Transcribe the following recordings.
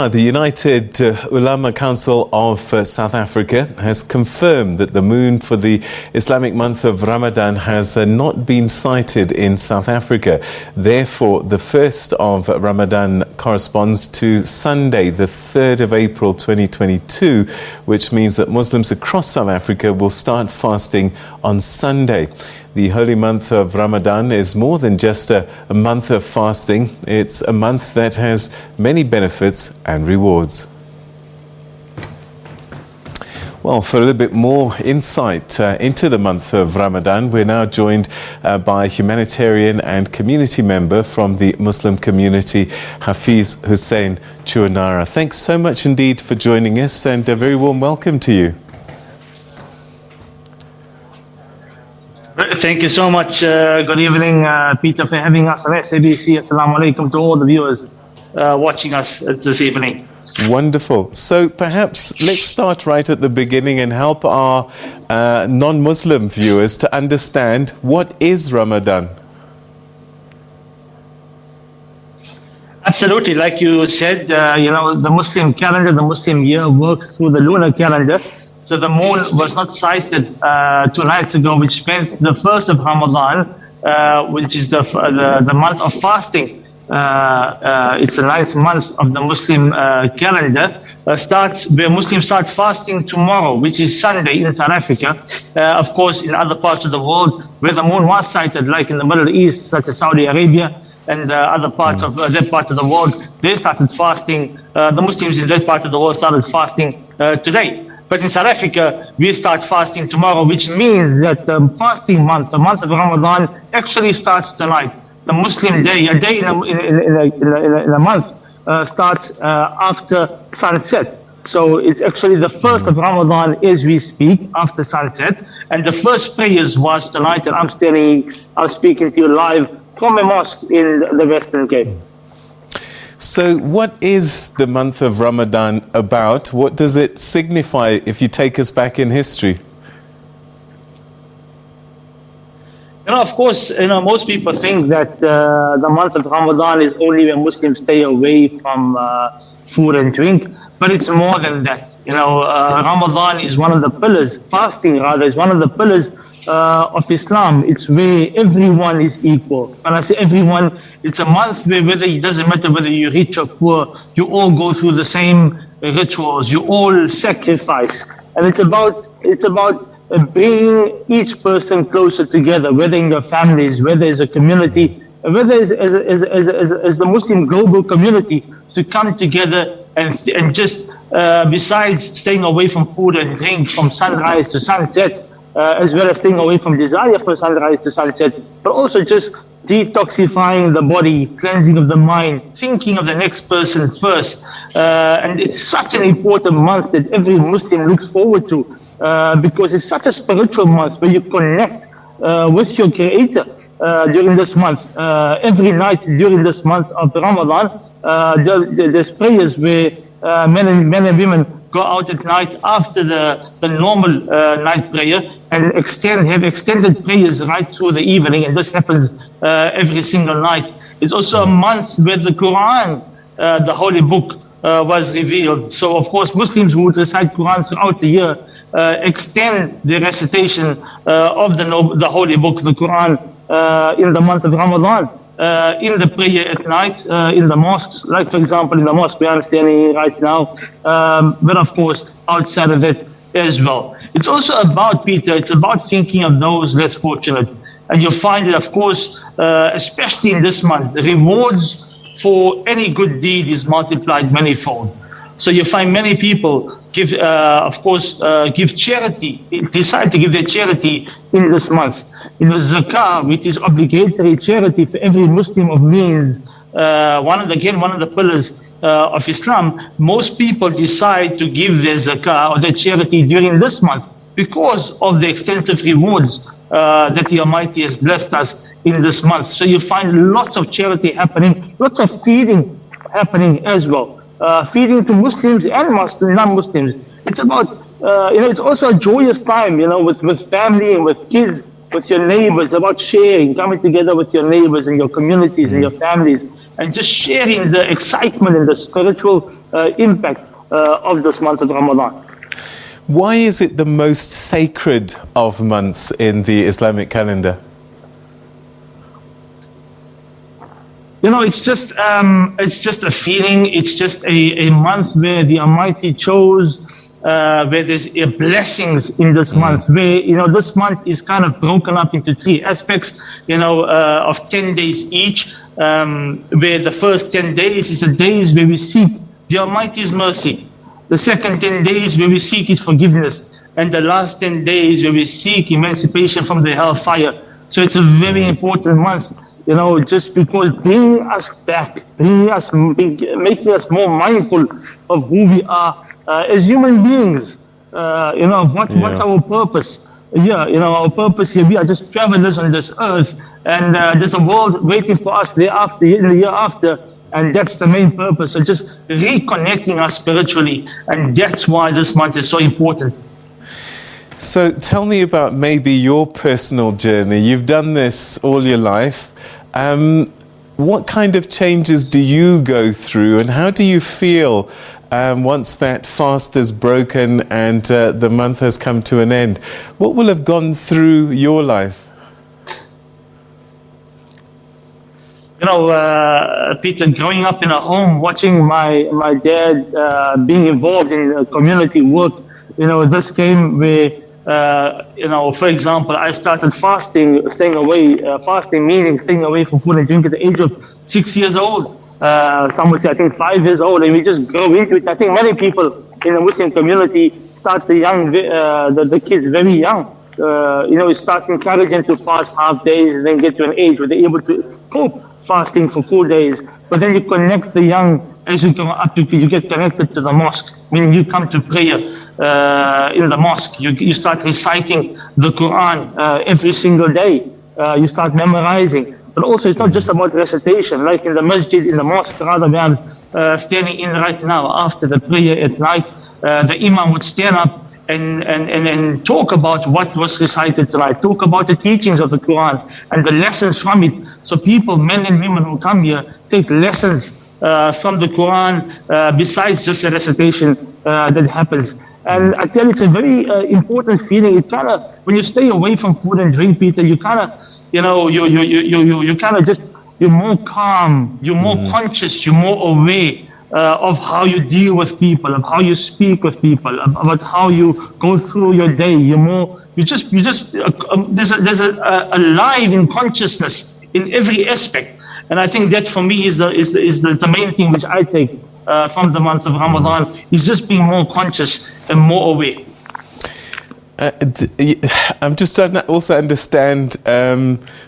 Now, the United Ulama Council of South Africa has confirmed that the moon for the Islamic month of Ramadan has not been sighted in South Africa. Therefore, the first of Ramadan corresponds to Sunday, the 3rd of April 2022, which means that Muslims across South Africa will start fasting on Sunday. The holy month of Ramadan is more than just a month of fasting. It's a month that has many benefits and rewards. Well, for a little bit more insight into the month of Ramadan, we're now joined by Humanitarian and Community Member from the Muslim community, Hafiz Hussain Choonara. Thanks so much indeed for joining us, and a very warm welcome to you. Thank you so much. Good evening, Peter, for having us on SABC. Assalamu alaikum to all the viewers watching us this evening. Wonderful. So perhaps let's start right at the beginning and help our non-Muslim viewers to understand what is Ramadan. Absolutely. Like you said, the Muslim calendar, the Muslim year works through the lunar calendar. So the moon was not sighted 2 nights ago, which means the first of Ramadan, which is the month of fasting. It's the 9th month of the Muslim calendar. Starts where Muslims start fasting tomorrow, which is Sunday in South Africa. Of course, in other parts of the world where the moon was sighted, like in the Middle East, such as Saudi Arabia and other parts of that part of the world, they started fasting. The Muslims in that part of the world started fasting today. But in South Africa, we start fasting tomorrow, which means that the fasting month, the month of Ramadan, actually starts tonight. The Muslim day, a day in a month, starts after sunset. So it's actually the first of Ramadan as we speak, after sunset. And the first prayers was tonight, and I'm speaking to you live from a mosque in the Western Cape. So what is the month of Ramadan about? What does it signify if you take us back in history? Of course, most people think that the month of Ramadan is only when Muslims stay away from food and drink, but it's more than that. Ramadan is one of the pillars, fasting rather, is one of the pillars of Islam. It's where everyone is equal. When I say everyone, it's a month where it doesn't matter whether you're rich or poor, you all go through the same rituals, you all sacrifice. And it's about bringing each person closer together, whether in your families, whether as a community, whether as the Muslim global community, to come together and just besides staying away from food and drink from sunrise to sunset, as well as staying away from desire from sunrise to sunset, but also just detoxifying the body, cleansing of the mind, thinking of the next person first. And it's such an important month that every Muslim looks forward to, because it's such a spiritual month where you connect with your Creator during this month. Every night during this month of Ramadan, there's prayers where men and women go out at night after the normal night prayer and have extended prayers right through the evening, and this happens every single night. It's also a month where the Quran, the holy book, was revealed. So of course Muslims who would recite Quran throughout the year extend the recitation of the holy book, the Quran, in the month of Ramadan. In the prayer at night, in the mosques, like for example in the mosque where I'm standing right now, but of course outside of it as well. It's also about, Peter, it's about thinking of those less fortunate. And you'll find it, of course, especially in this month, the rewards for any good deed is multiplied manifold. So you find many people give charity, decide to give their charity in this month. In the zakah, which is obligatory charity for every Muslim of means, one of the pillars of Islam, most people decide to give their zakah or their charity during this month because of the extensive rewards that the Almighty has blessed us in this month. So you find lots of charity happening, lots of feeding happening as well. Feeding to Muslims and non-Muslims. It's about, it's also a joyous time, with family and with kids, with your neighbors, about sharing, coming together with your neighbors and your communities and your families, and just sharing the excitement and the spiritual impact of this month of Ramadan. Why is it the most sacred of months in the Islamic calendar? You know, it's just a feeling. It's just a month where the Almighty chose, where there's blessings in this month. Where, you know, this month is kind of broken up into 3 aspects. You know, of 10 days each. Where the first 10 days is the days where we seek the Almighty's mercy. The second 10 days where we seek His forgiveness, and the last 10 days where we seek emancipation from the hellfire. So it's a very important month. You know, just because bringing us back, making us more mindful of who we are as human beings. You know, what's our purpose? Yeah, you know, our purpose here, we are just travelers on this earth, and there's a world waiting for us thereafter, in the year after, and that's the main purpose. So just reconnecting us spiritually, and that's why this month is so important. So tell me about maybe your personal journey. You've done this all your life. What kind of changes do you go through, and how do you feel once that fast is broken and the month has come to an end? What will have gone through your life? You know, Peter, growing up in a home, watching my dad being involved in community work, you know, this came where, you know, for example, I started fasting, staying away, fasting meaning staying away from food and drink at the age of 6 years old. Some would say, I think 5 years old, and we just grow into it. I think many people in the Muslim community start the kids very young. You know, we start encouraging them to fast half days, and then get to an age where they're able to cope fasting for full days. But then you connect the young, as you go up, you get connected to the mosque, meaning you come to prayer in the mosque. You start reciting the Quran every single day. You start memorizing. But also, it's not just about recitation. Like in the masjid, in the mosque, rather than standing in right now after the prayer at night, the imam would stand up and talk about what was recited tonight, talk about the teachings of the Quran and the lessons from it. So people, men and women who come here, take lessons from the Quran besides just a recitation that happens. And I tell you, it's a very important feeling. It kind of, when you stay away from food and drink, Peter, you kind of, you know, you kind of just, you're more calm, you're more conscious, you're more aware of how you deal with people, of how you speak with people, about how you go through your day. You're more, there's a live in consciousness in every aspect. And I think that for me is the main thing which I take from the month of Ramadan, is just being more conscious and more aware. I'm just trying to also understand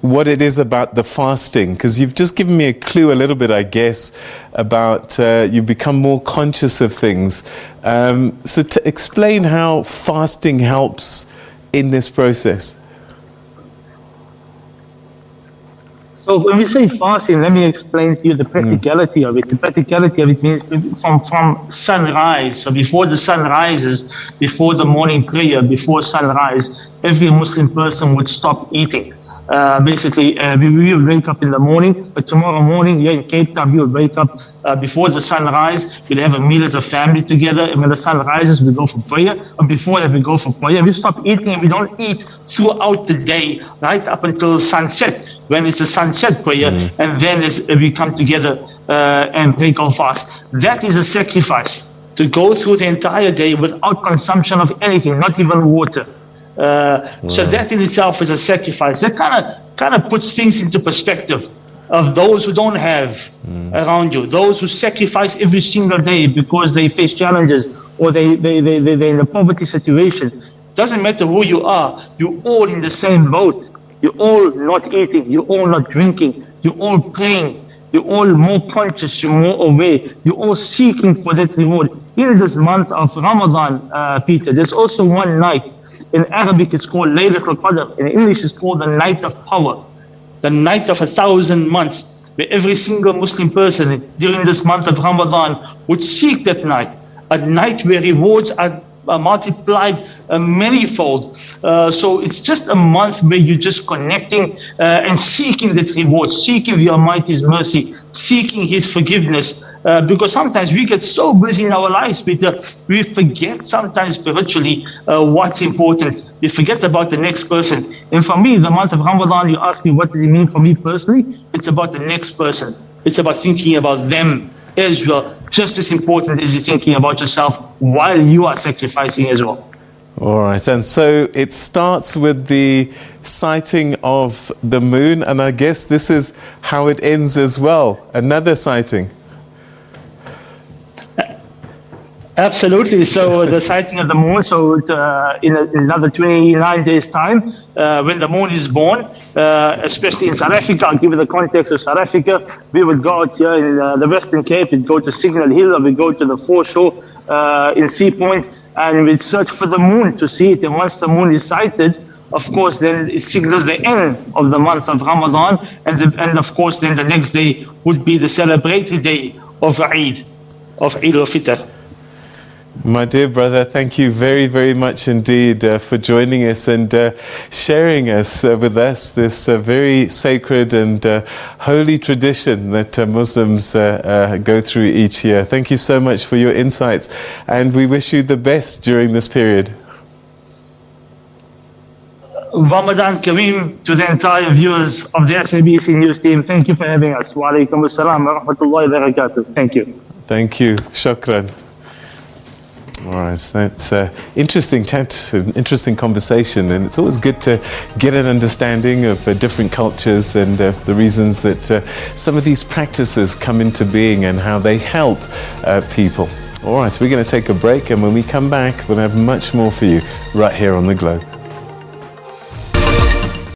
what it is about the fasting, because you've just given me a clue a little bit, I guess, about you become more conscious of things. So to explain how fasting helps in this process. So when we say fasting, let me explain to you the practicality of it. The practicality of it means from sunrise. So before the sun rises, before the morning prayer, before sunrise, every Muslim person would stop eating. Basically, we will wake up in the morning, but tomorrow morning here in Cape Town, we will wake up before the sunrise. We'll have a meal as a family together, and when the sun rises, we go for prayer. And before that, we go for prayer. We stop eating, and we don't eat throughout the day, right up until sunset, when it's a sunset prayer, and then we come together and break our fast. That is a sacrifice, to go through the entire day without consumption of anything, not even water. So that in itself is a sacrifice. That kind of puts things into perspective of those who don't have around you, those who sacrifice every single day because they face challenges or they're in a poverty situation. Doesn't matter who you are, you're all in the same boat. You're all not eating, you're all not drinking, you're all praying, you're all more conscious, you're more aware, you're all seeking for that reward. In this month of Ramadan, Peter, there's also one night. In Arabic, it's called Laylatul Qadr. In English, it's called the night of power, the night of 1,000 months, where every single Muslim person during this month of Ramadan would seek that night, a night where rewards are multiplied manyfold. So it's just a month where you're just connecting and seeking that reward, seeking the Almighty's mercy, seeking His forgiveness, because sometimes we get so busy in our lives, Peter, we forget sometimes spiritually what's important. We forget about the next person. And for me, the month of Ramadan, you ask me what does it mean for me personally? It's about the next person. It's about thinking about them as well. Just as important as you're thinking about yourself while you are sacrificing as well. All right, and so it starts with the sighting of the moon, and I guess this is how it ends as well, another sighting. Absolutely. So the sighting of the moon, so in another 29 days' time, when the moon is born, especially in South Africa, I'll give you the context of South Africa, we would go out here in the Western Cape, we'd go to Signal Hill, or we'd go to the foreshore in Sea Point, and we'd search for the moon to see it. And once the moon is sighted, of course, then it signals the end of the month of Ramadan. And of course, then the next day would be the celebratory day of Eid al-Fitr. My dear brother, thank you very, very much indeed for joining us and sharing with us this very sacred and holy tradition that Muslims go through each year. Thank you so much for your insights, and we wish you the best during this period. Ramadan Kareem to the entire viewers of the SABC News team. Thank you for having us. Wa alaikum assalam wa rahmatullahi wa barakatuh. Thank you. Thank you. Shukran. All right, so that's an interesting chat, an interesting conversation, and it's always good to get an understanding of different cultures and the reasons that some of these practices come into being and how they help people. All right, we're going to take a break, and when we come back, we'll have much more for you right here on The Globe.